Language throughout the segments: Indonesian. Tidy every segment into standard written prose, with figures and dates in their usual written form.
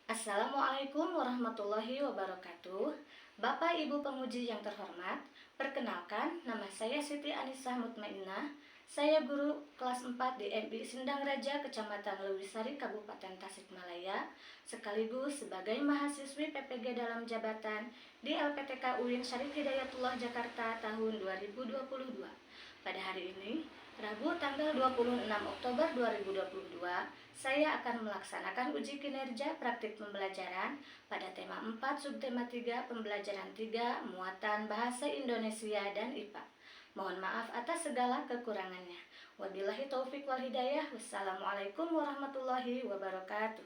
Assalamualaikum warahmatullahi wabarakatuh. Bapak Ibu penguji yang terhormat, perkenalkan nama saya Siti Anisah Mutmainnah. Saya guru kelas 4 di MI Sindang Raja, Kecamatan Lewisari, Kabupaten Tasikmalaya, sekaligus sebagai mahasiswi PPG dalam jabatan di LPTK UIN Syarif Hidayatullah Jakarta tahun 2022. Pada hari ini, Rabu tanggal 26 Oktober 2022, saya akan melaksanakan uji kinerja praktik pembelajaran pada tema 4 subtema 3 pembelajaran 3 muatan bahasa Indonesia dan IPA. Mohon maaf atas segala kekurangannya. Wabillahi taufik wal hidayah. Wassalamualaikum warahmatullahi wabarakatuh.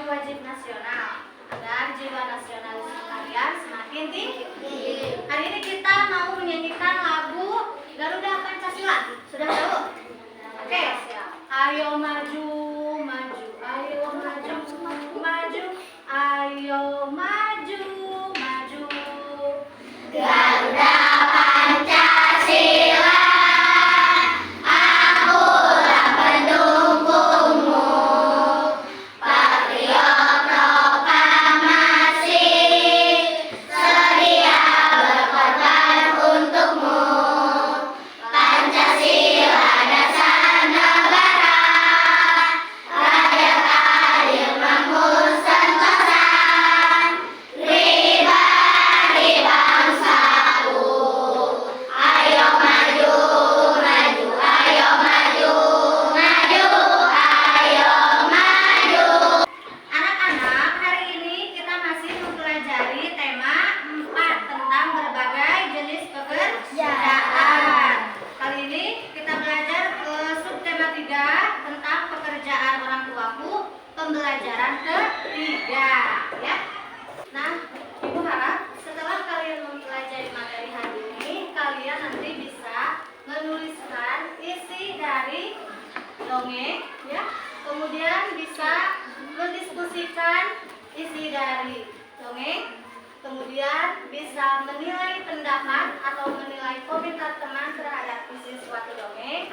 Wajib nasional agar jiwa nasionalis kalian semakin tinggi. Hari ini kita mau menyanyikan lagu Garuda Pancasila. Sudah tahu? Oke, siap. Ayo maju, maju, ayo maju, maju, ayo maju, maju. Garuda Pancasila. Pembelajaran ketiga, ya. Nah, Ibu harap setelah kalian mempelajari materi hari ini, kalian nanti bisa menuliskan isi dari dongeng, ya. Kemudian bisa mendiskusikan isi dari dongeng. Kemudian bisa menilai pendapat atau menilai komentar teman terhadap isi suatu dongeng.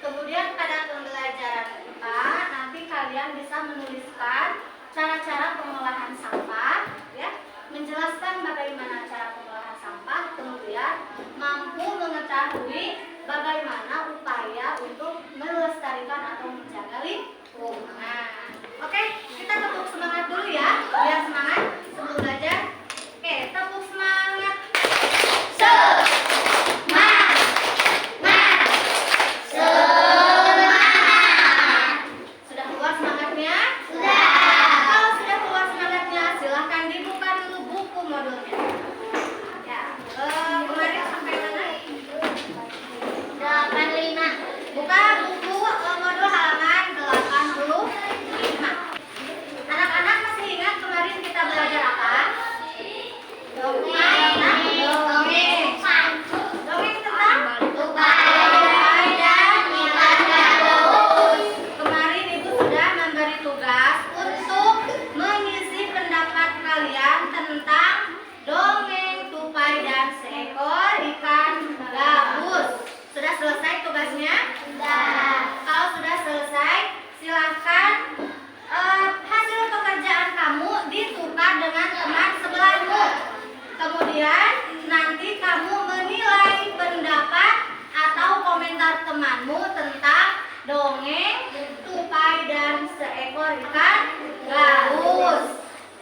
Kemudian pada pembelajaran IPA nanti kalian bisa menuliskan cara-cara pengolahan sampah, ya, menjelaskan bagaimana cara pengolahan sampah, kemudian mampu mengetahui bagaimana upaya untuk melestarikan atau menjaga lingkungan. Oke, kita tepuk semangat dulu ya, biar semangat sebelum belajar. Oke, tepuk semangat. Semangat. temanmu tentang dongeng tupai dan seekor ikan gaus.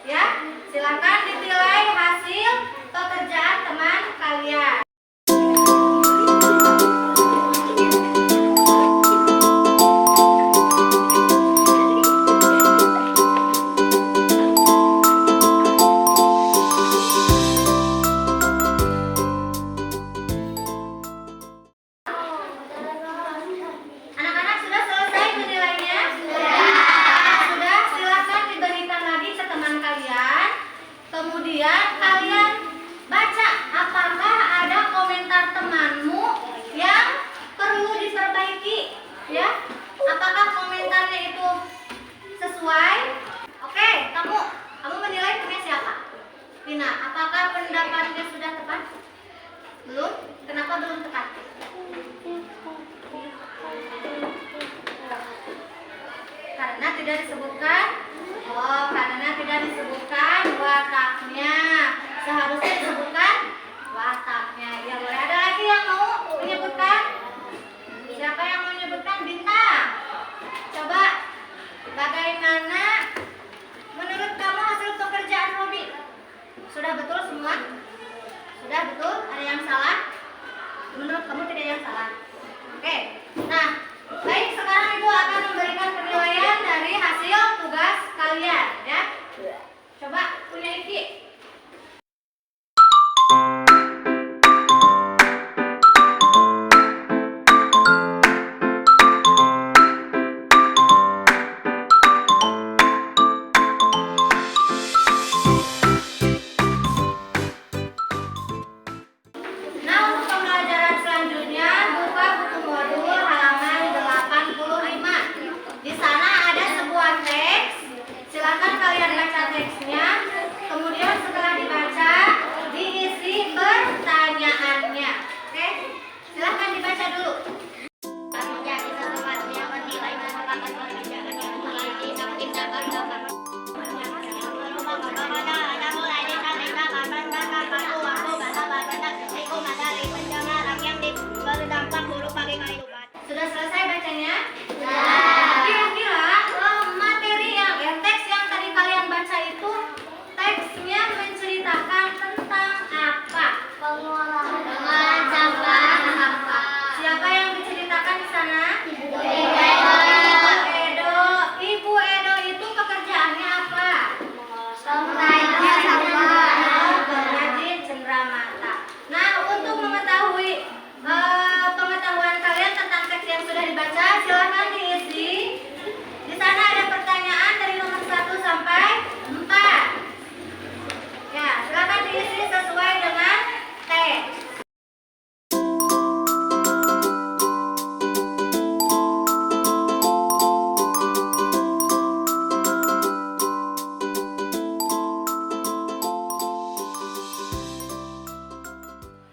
Ya, silakan dinilai hasil pekerjaan teman kalian. Anak-anak sudah selesai menilainya? Sudah, silakan diberikan lagi ke teman kalian. Kemudian kalian baca apakah ada komentar temanmu yang perlu diperbaiki, ya? Apakah komentarnya itu sesuai? Oke, kamu menilai punya siapa? Vina, apakah pendapatnya sudah tepat? Belum? Kenapa belum tepat? Karena tidak disebutkan. Oh, karena tidak disebutkan wataknya. Seharusnya disebutkan wataknya. Ya, boleh. Ada lagi yang mau menyebutkan? Siapa yang mau menyebutkan? Bintang. Coba, bagaimana menurut kamu hasil pekerjaan Robi? Sudah betul semua? Sudah betul? Ada yang salah? Menurut kamu tidak ada yang salah? Oke. Nah, baik, sekarang Ibu akan memberikan penilaian dari hasil tugas kalian, ya. Coba punya Iki. Nah, untuk pembelajaran selanjutnya, buka buku modul halaman 85. Di sana ada sebuah teks. Silakan kalian baca teksnya. Kemudian setelah dibaca, diisi pertanyaannya. Oke? Silakan dibaca dulu. Menjadi sesuatu yang bernilai merupakan pekerjaan yang memiliki tindakan dapat berdampak buruk bagi kehidupan. Sudah selesai bacanya? Ya. Kira-kira materi teks yang tadi kalian baca itu teksnya menceritakan tentang apa? Pengolahan sampah. Siapa yang diceritakan di sana? Ibu Edo. Ibu Edo itu pekerjaannya apa? Pengrajin cenderamata. Nah, untuk mengetahui pengetahuan kalian tentang teks yang sudah dibaca, silakan diisi. Di sana ada pertanyaan dari nomor 1 sampai 4. Ya, silakan diisi sesuai dengan teks.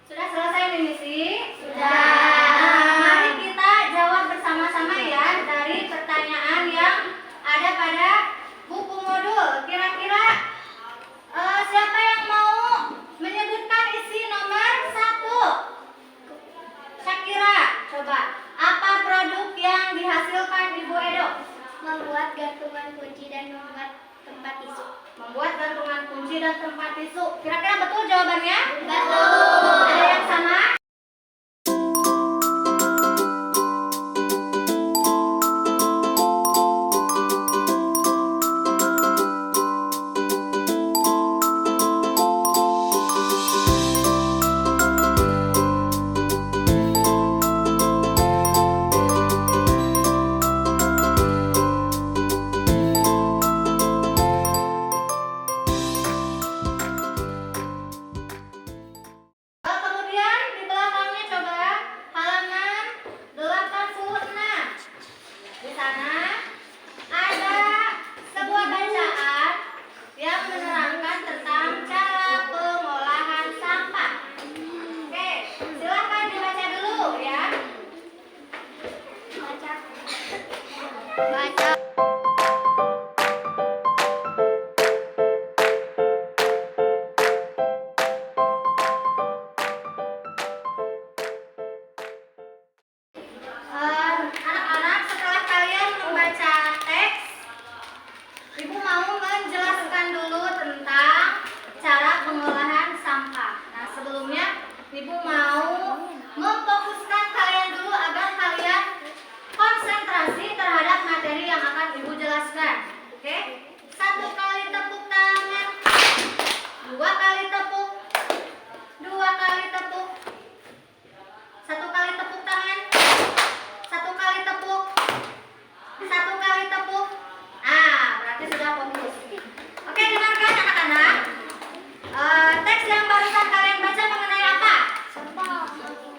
Sudah selesai mengisi? Sudah. Nah, mari kita jawab bersama-sama ya dari pertanyaan yang ada pada buku modul. Kira-kira siapa yang mau menyebutkan isi nomor 1? Syakira, coba. Apa produk yang dihasilkan Ibu Edo? Membuat gantungan kunci dan membuat tempat tisu. Membuat gantungan kunci dan tempat tisu. Kira-kira betul jawabannya? Betul. Ada yang sama? Kemudian di belakangnya coba halaman 86. Di sana ada sebuah bacaan yang menerangkan tentang cara pengolahan sampah. Oke, silakan dibaca dulu ya. Baca.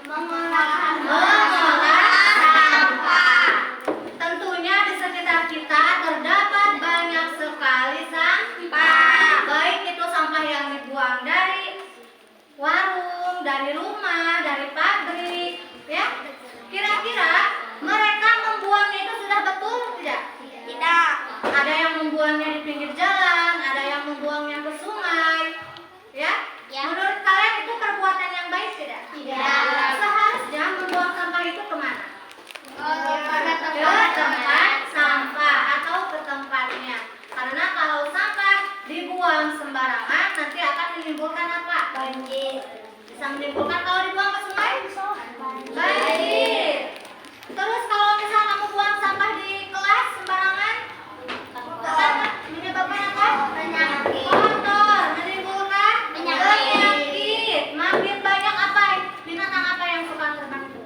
Mengolah sampah. Tentunya di sekitar kita terdapat banyak sekali sampah. Baik itu sampah yang dibuang dari warung, dari rumah, dari pabrik, ya. Kira-kira mereka membuangnya itu sudah betul tidak? tidak. Ada yang membuangnya di pinggir jalan, ada yang membuangnya ke sungai, ya. Ya. Menurut kalian itu perbuatan yang baik tidak? Tidak. Seharusnya membuang sampah itu kemana? Pada Ke tempat sampah atau ke tempatnya. Karena kalau sampah dibuang sembarangan nanti akan menimbulkan apa? banjir. Bisa menimbulkan kalau dibuang ke sungai? Banjir. Terus kalau misal kamu buang sampah di kelas sembarangan, menyebabkan apa? Penyakit. Kotor, menimbulkan Penyakit. Makin banyak apa? Binatang apa yang suka terbang itu?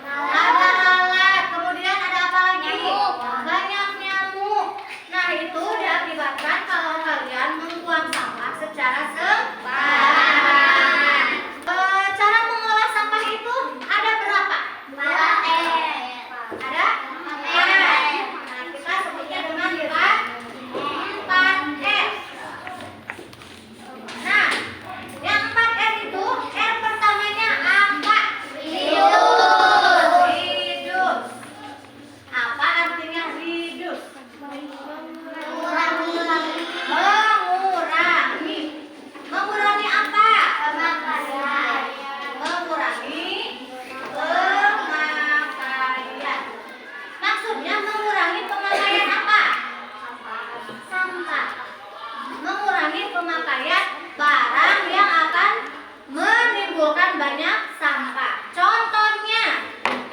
Lalat. Kemudian ada apa lagi? Nyamuk. Banyak nyamuk. Nah, itu diakibatkan kalau kalian membuang sampah secara sembarangan. Cara mengolah sampah itu ada berapa? Ada? Nah, kita sebutnya dengan kira 4R. Nah, yang 4R itu R pertamanya apa? Reduce. Apa artinya reduce? Mengurangi. Mengurangi apa? Mengurangi pemakaian. Maksudnya mengurangi pemakaian apa? Sampah. Mengurangi pemakaian barang yang akan menimbulkan banyak sampah. Contohnya,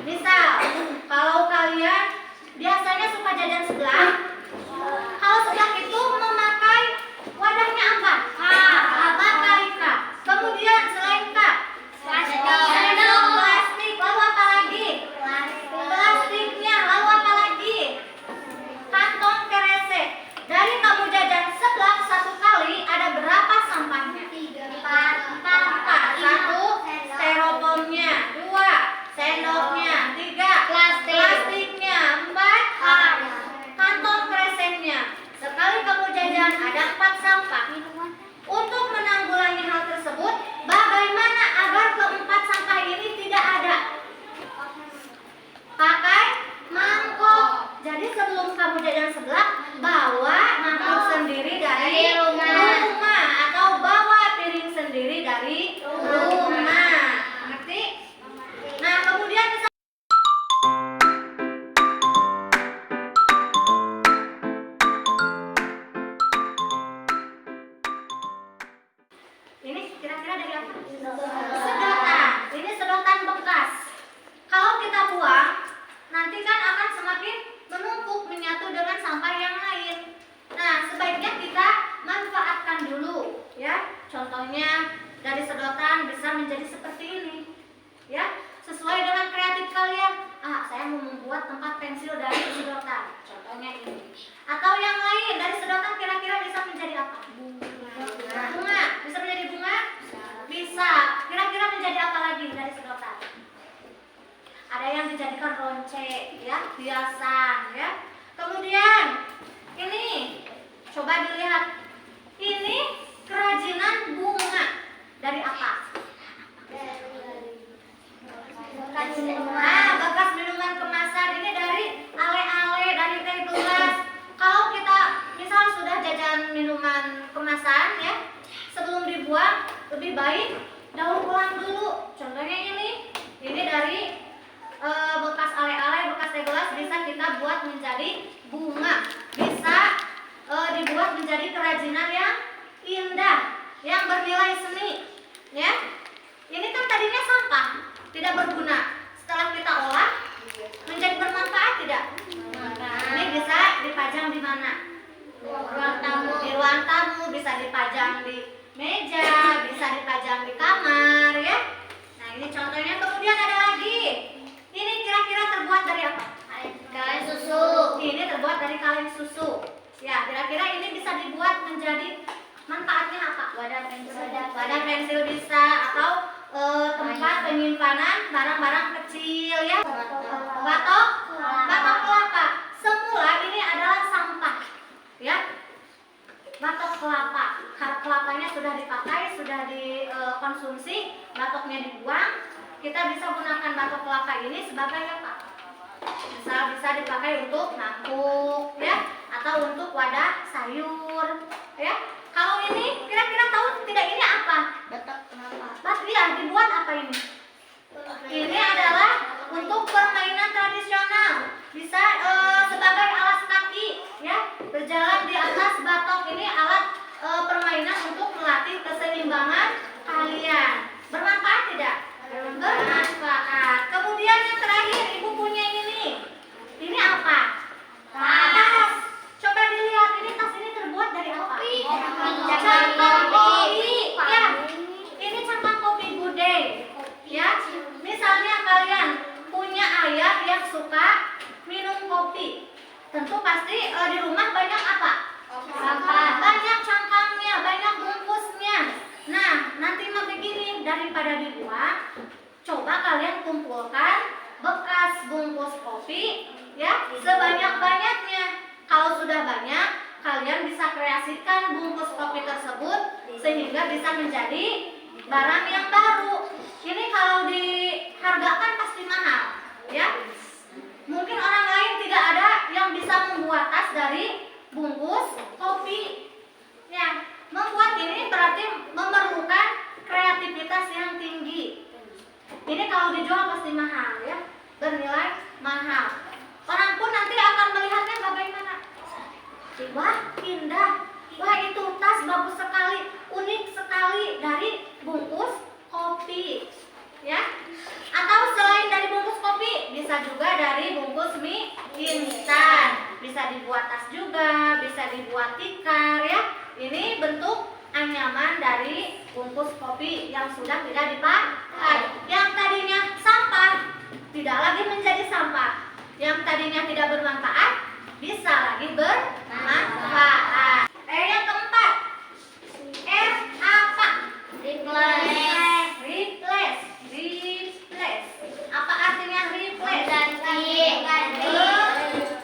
misal kalau kalian biasanya suka jajan seblak, kalau seblak itu memakai wadahnya apa? Pakai cup. Kemudian selain cup, sendok plastik, lalu apa lagi? Plastiknya, lalu apa lagi? Kantong kresek. Dari kamu jajan seblak satu kali ada berapa sampahnya? 4. 1 styrofoamnya, 2 sendoknya, 3 plastiknya, 4 kantong kreseknya. Sekali kamu jajan ada 4 sampah. Untuk menanggulangi hal tersebut, bagaimana agar keempat sampah ini tidak ada? Pakai mangkok. Jadi sebelum kamu jajan seblak, bawa mangkok sendiri dari rumah atau bawa piring sendiri dari rumah. Ngerti? Nah, kemudian ini kira-kira dari apa? Sedotan. Ini sedotan bekas. Kalau kita buang, nanti kan akan semakin menumpuk menyatu dengan sampah yang lain. Nah, sebaiknya kita manfaatkan dulu, ya. Contohnya dari sedotan bisa menjadi seperti ini, ya. Sesuai dengan kreatif kalian. Saya mau membuat tempat pensil dari sedotan. Contohnya ini. Atau yang lain dari sedotan kira-kira bisa menjadi apa? Bunga. Bisa menjadi bunga? Bisa. Kira-kira menjadi apa lagi dari sedotan? Ada yang dijadikan ronce, ya, hiasan, ya. Kemudian ini coba dilihat. Ini kerajinan bunga dari apa? Bekas minuman kemasan. Ini dari ale-ale, dari teh gelas. Kalau kita misal sudah jajan minuman kemasan, ya, sebelum dibuang lebih baik daur ulang dulu. Contohnya ini dari bekas ale-ale, bekas teh gelas bisa kita buat menjadi bunga. Bisa dibuat menjadi kerajinan yang indah, yang bernilai seni, ya. Ini kan tadinya sampah, tidak berguna. Setelah kita olah menjadi bermanfaat tidak? Ini bisa dipajang di mana? Ruang tamu. Di ruang tamu, bisa dipajang di meja, bisa dipajang di kamar, ya. Nah, ini contohnya. Kemudian ada lagi. Ini kira-kira terbuat dari apa? Kaleng susu. Ini terbuat dari kaleng susu. Ya, kira-kira ini bisa dibuat menjadi manfaatnya apa? Wadah pensil. Wadah pensil bisa, atau tempat penyimpanan barang-barang kecil ya. Batok kelapa. Semula ini adalah sampah ya. Batok kelapa, kelapanya sudah dipakai, sudah dikonsumsi, batoknya dibuang. Kita bisa gunakan batok kelapa ini sebagai apa? Bisa dipakai untuk nangkuk ya, atau untuk wadah sayur ya. Kalau ini kira-kira tahu tidak ini apa? Batok kelapa. Ya, dibuat apa ini? Ini adalah untuk permainan tradisional. Bisa sebagai alas kaki ya, berjalan di atas batok. Ini alat permainan untuk melatih keseimbangan kalian. Bermanfaat tidak? Bermanfaat. Kemudian yang terakhir, ibu punya ini nih. Ini apa? Tas. Coba dilihat, ini tas ini terbuat dari apa? Cangkang kopi. Ya, ini cangkang kopi Bude. Ya, misalnya kalian punya ayah yang suka minum kopi, tentu pasti di rumah banyak apa? Sampah. Banyak cangkangnya, banyak bungkusnya. Nah, nanti mah begini, daripada dibuang, coba kalian kumpulkan bekas bungkus kopi ya, sebanyak-banyaknya. Kalau sudah banyak, kalian bisa kreasikan bungkus kopi tersebut sehingga bisa menjadi barang yang baru. Ini kalau dihargakan pasti mahal ya. Mungkin orang lain tidak ada yang bisa membuat tas dari bungkus kopi ya. Membuat ini berarti memerlukan kreativitas yang tinggi. Ini kalau dijual pasti mahal ya, bernilai mahal. Orang pun nanti akan melihatnya bagaimana. Wah, indah. Wah, itu tas bagus sekali, unik sekali dari bungkus kopi. Ya. Atau selain dari bungkus kopi, bisa juga dari bungkus mie instan. Bisa dibuat tas juga, bisa dibuat tikar ya. Ini bentuk anyaman dari bungkus kopi yang sudah tidak dipakai. Yang tadinya sampah tidak lagi menjadi sampah. Yang tadinya tidak bermanfaat bisa lagi bermanfaat. Yang keempat, apa? Replace. Apa artinya replace?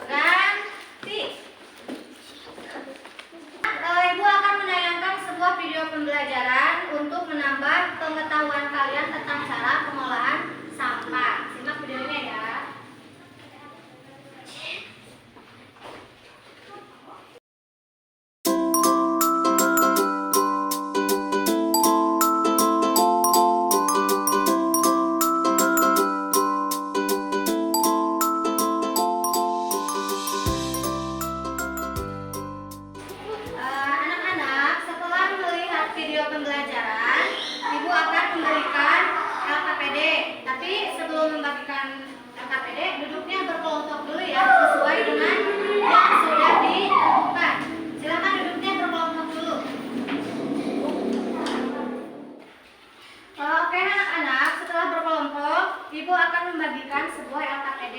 Ganti. Ibu akan menayangkan sebuah video pembelajaran untuk menambah pengetahuan kalian tentang cara pengolahan sampah. Simak videonya ya. Pembelajaran, ibu akan memberikan LKPD. Tapi sebelum membagikan LKPD, duduknya berkelompok dulu ya, sesuai dengan yang sudah ditentukan. Silakan duduknya berkelompok dulu. Oke anak-anak, setelah berkelompok, ibu akan membagikan sebuah LKPD.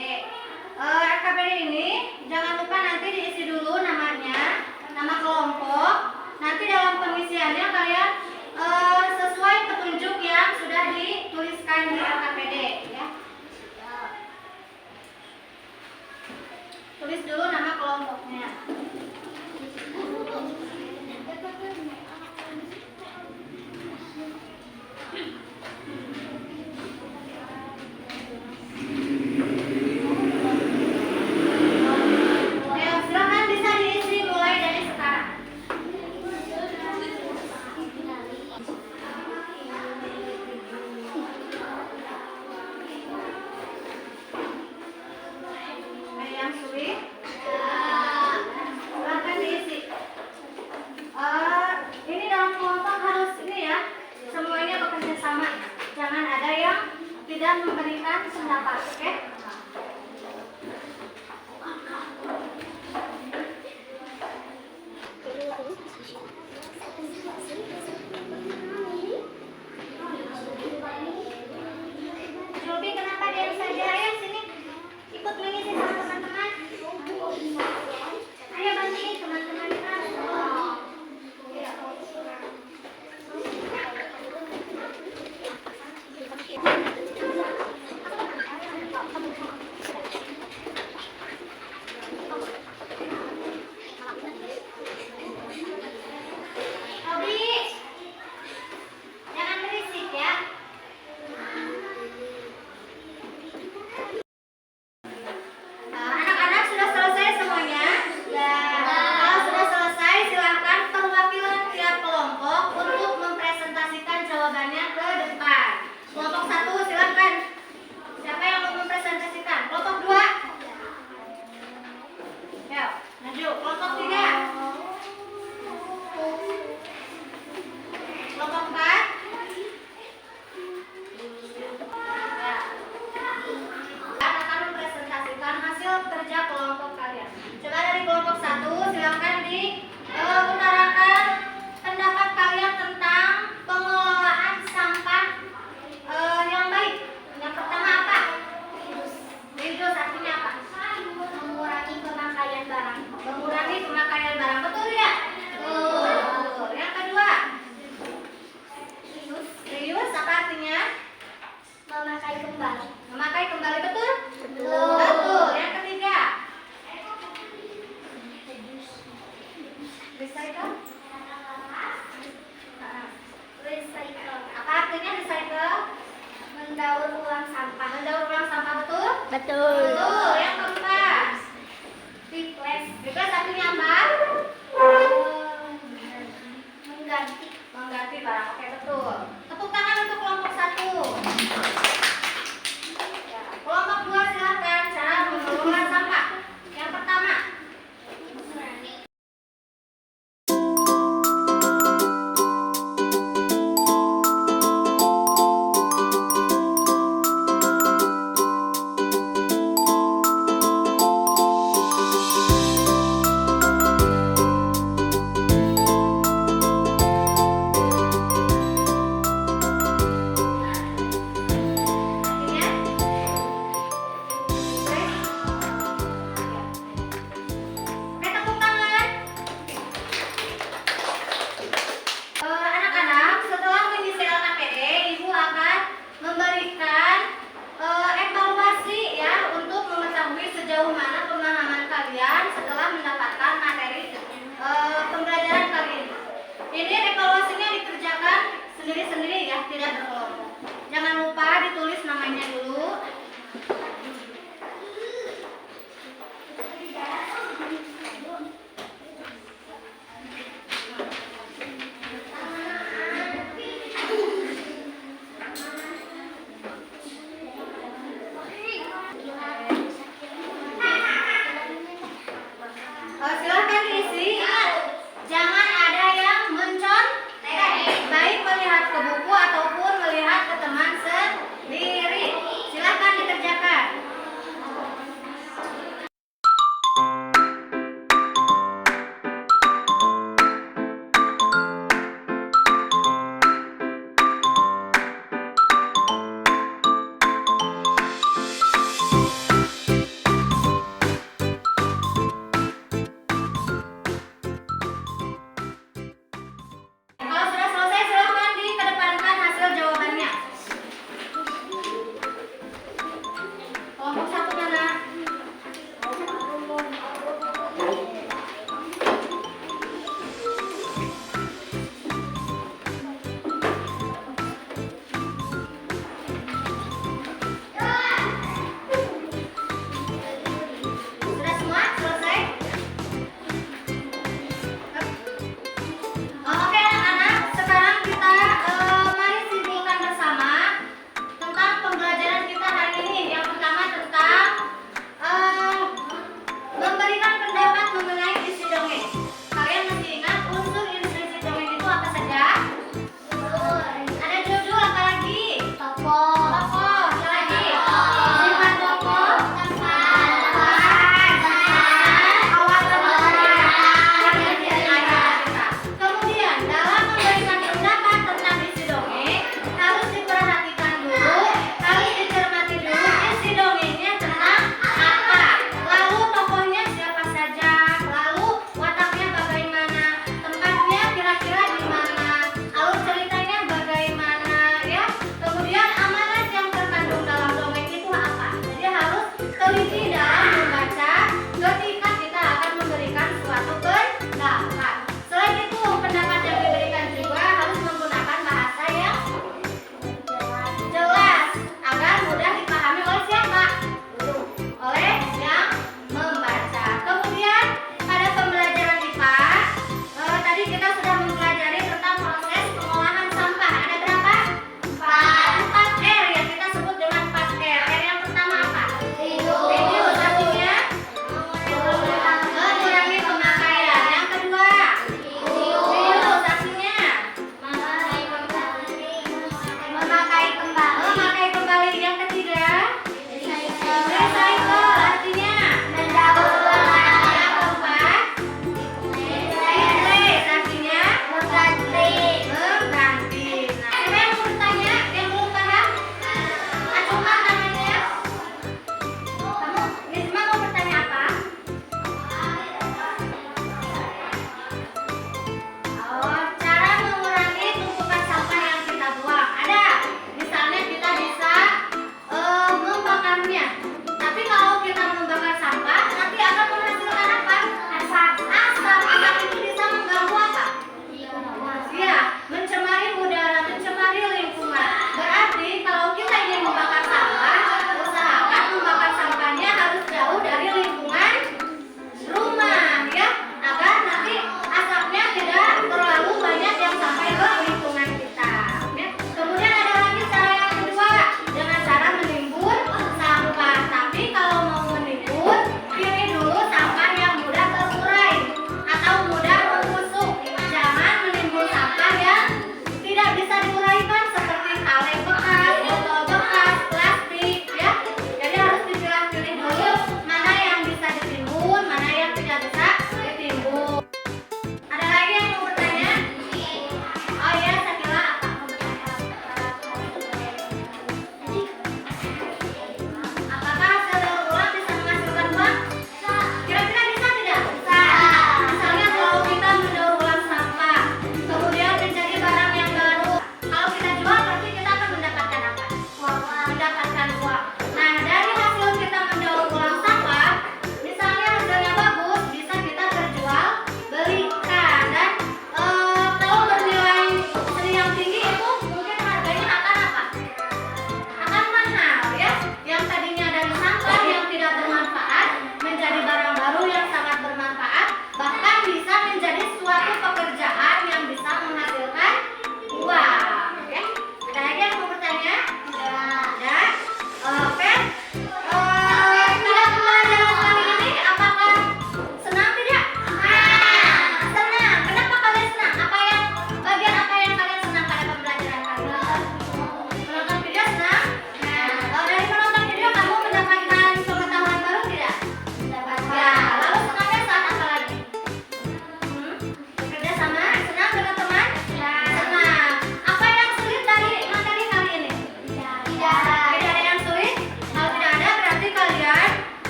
LKPD ini jangan lupa nanti diisi dulu namanya, nama kelompok. Nanti dalam pengisiannya kalian sesuai petunjuk yang sudah dituliskan di LKPD ya. Tulis dulu nama kelompoknya. Silakan bisa diisi mulai dari sekarang. Yang sulit, silakan diisi. Ini dalam kelompok harus ini ya, semuanya bekerja sama. Jangan ada yang tidak memberikan pendapat, oke? Jobi, kenapa diam saja? Ayo sini, ikut mengisi sama teman-teman. Ayo bantuin teman-teman. mendaur ulang sampah. Mendaur ulang sampah, betul? Betul. Betul. Yang keempat, Replace. replace artinya apa? Mengganti. Mengganti barang. Oke, betul.